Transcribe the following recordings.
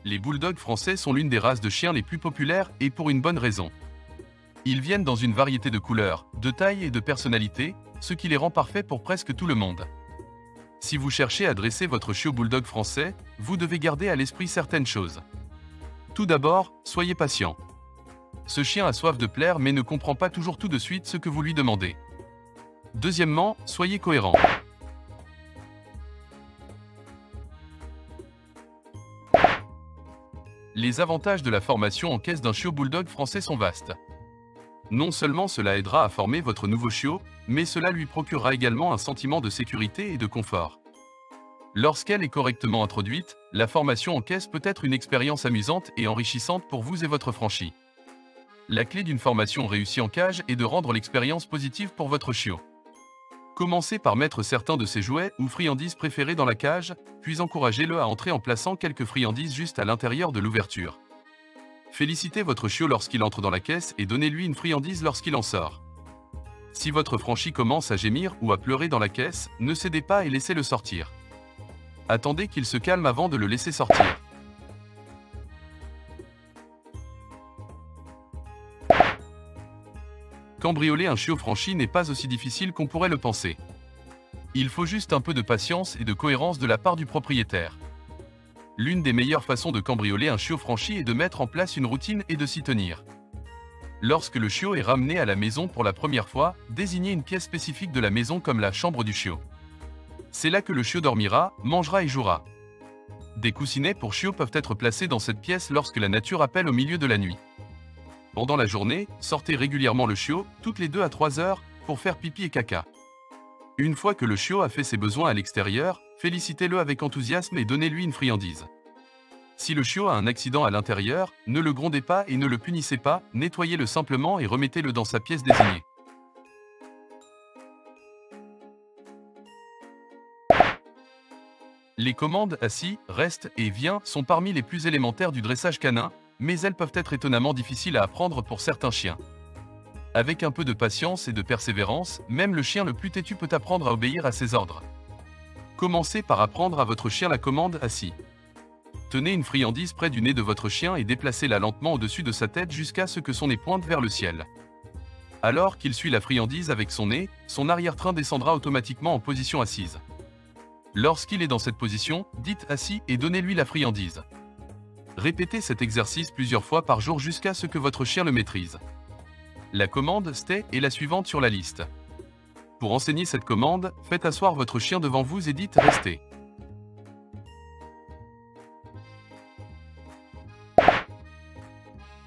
Les bulldogs français sont l'une des races de chiens les plus populaires et pour une bonne raison. Ils viennent dans une variété de couleurs, de tailles et de personnalités, ce qui les rend parfaits pour presque tout le monde. Si vous cherchez à dresser votre chiot bulldog français, vous devez garder à l'esprit certaines choses. Tout d'abord, soyez patient. Ce chien a soif de plaire mais ne comprend pas toujours tout de suite ce que vous lui demandez. Deuxièmement, soyez cohérent. Les avantages de la formation en caisse d'un chiot bulldog français sont vastes. Non seulement cela aidera à former votre nouveau chiot, mais cela lui procurera également un sentiment de sécurité et de confort. Lorsqu'elle est correctement introduite, la formation en caisse peut être une expérience amusante et enrichissante pour vous et votre franchi. La clé d'une formation réussie en cage est de rendre l'expérience positive pour votre chiot. Commencez par mettre certains de ses jouets ou friandises préférés dans la cage, puis encouragez-le à entrer en plaçant quelques friandises juste à l'intérieur de l'ouverture. Félicitez votre chiot lorsqu'il entre dans la caisse et donnez-lui une friandise lorsqu'il en sort. Si votre franchi commence à gémir ou à pleurer dans la caisse, ne cédez pas et laissez-le sortir. Attendez qu'il se calme avant de le laisser sortir. Cambrioler un chiot franchi n'est pas aussi difficile qu'on pourrait le penser. Il faut juste un peu de patience et de cohérence de la part du propriétaire. L'une des meilleures façons de cambrioler un chiot franchi est de mettre en place une routine et de s'y tenir. Lorsque le chiot est ramené à la maison pour la première fois, désignez une pièce spécifique de la maison comme la chambre du chiot. C'est là que le chiot dormira, mangera et jouera. Des coussinets pour chiot peuvent être placés dans cette pièce lorsque la nature appelle au milieu de la nuit. Pendant la journée, sortez régulièrement le chiot, toutes les 2 à 3 heures, pour faire pipi et caca. Une fois que le chiot a fait ses besoins à l'extérieur, félicitez-le avec enthousiasme et donnez-lui une friandise. Si le chiot a un accident à l'intérieur, ne le grondez pas et ne le punissez pas, nettoyez-le simplement et remettez-le dans sa pièce désignée. Les commandes assis, reste et viens sont parmi les plus élémentaires du dressage canin, mais elles peuvent être étonnamment difficiles à apprendre pour certains chiens. Avec un peu de patience et de persévérance, même le chien le plus têtu peut apprendre à obéir à ses ordres. Commencez par apprendre à votre chien la commande assis. Tenez une friandise près du nez de votre chien et déplacez-la lentement au-dessus de sa tête jusqu'à ce que son nez pointe vers le ciel. Alors qu'il suit la friandise avec son nez, son arrière-train descendra automatiquement en position assise. Lorsqu'il est dans cette position, dites assis et donnez-lui la friandise. Répétez cet exercice plusieurs fois par jour jusqu'à ce que votre chien le maîtrise. La commande stay est la suivante sur la liste. Pour enseigner cette commande, faites asseoir votre chien devant vous et dites restez.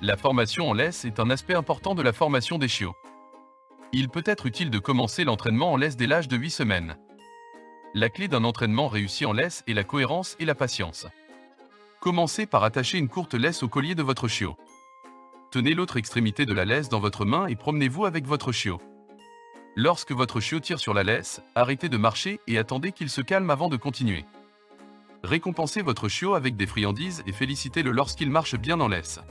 La formation en laisse est un aspect important de la formation des chiots. Il peut être utile de commencer l'entraînement en laisse dès l'âge de 8 semaines. La clé d'un entraînement réussi en laisse est la cohérence et la patience. Commencez par attacher une courte laisse au collier de votre chiot. Tenez l'autre extrémité de la laisse dans votre main et promenez-vous avec votre chiot. Lorsque votre chiot tire sur la laisse, arrêtez de marcher et attendez qu'il se calme avant de continuer. Récompensez votre chiot avec des friandises et félicitez-le lorsqu'il marche bien en laisse.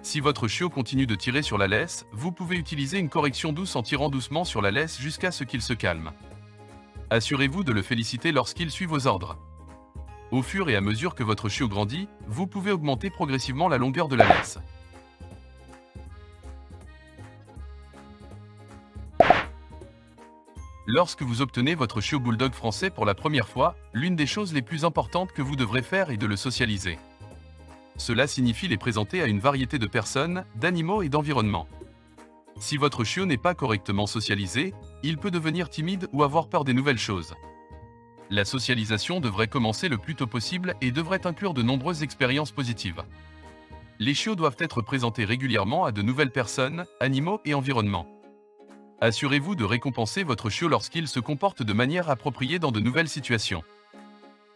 Si votre chiot continue de tirer sur la laisse, vous pouvez utiliser une correction douce en tirant doucement sur la laisse jusqu'à ce qu'il se calme. Assurez-vous de le féliciter lorsqu'il suit vos ordres. Au fur et à mesure que votre chiot grandit, vous pouvez augmenter progressivement la longueur de la laisse. Lorsque vous obtenez votre chiot bulldog français pour la première fois, l'une des choses les plus importantes que vous devrez faire est de le socialiser. Cela signifie les présenter à une variété de personnes, d'animaux et d'environnements. Si votre chiot n'est pas correctement socialisé, il peut devenir timide ou avoir peur des nouvelles choses. La socialisation devrait commencer le plus tôt possible et devrait inclure de nombreuses expériences positives. Les chiots doivent être présentés régulièrement à de nouvelles personnes, animaux et environnements. Assurez-vous de récompenser votre chiot lorsqu'il se comporte de manière appropriée dans de nouvelles situations.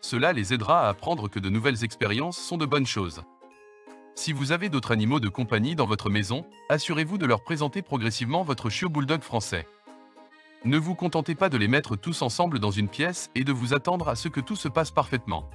Cela les aidera à apprendre que de nouvelles expériences sont de bonnes choses. Si vous avez d'autres animaux de compagnie dans votre maison, assurez-vous de leur présenter progressivement votre chiot bulldog français. Ne vous contentez pas de les mettre tous ensemble dans une pièce et de vous attendre à ce que tout se passe parfaitement.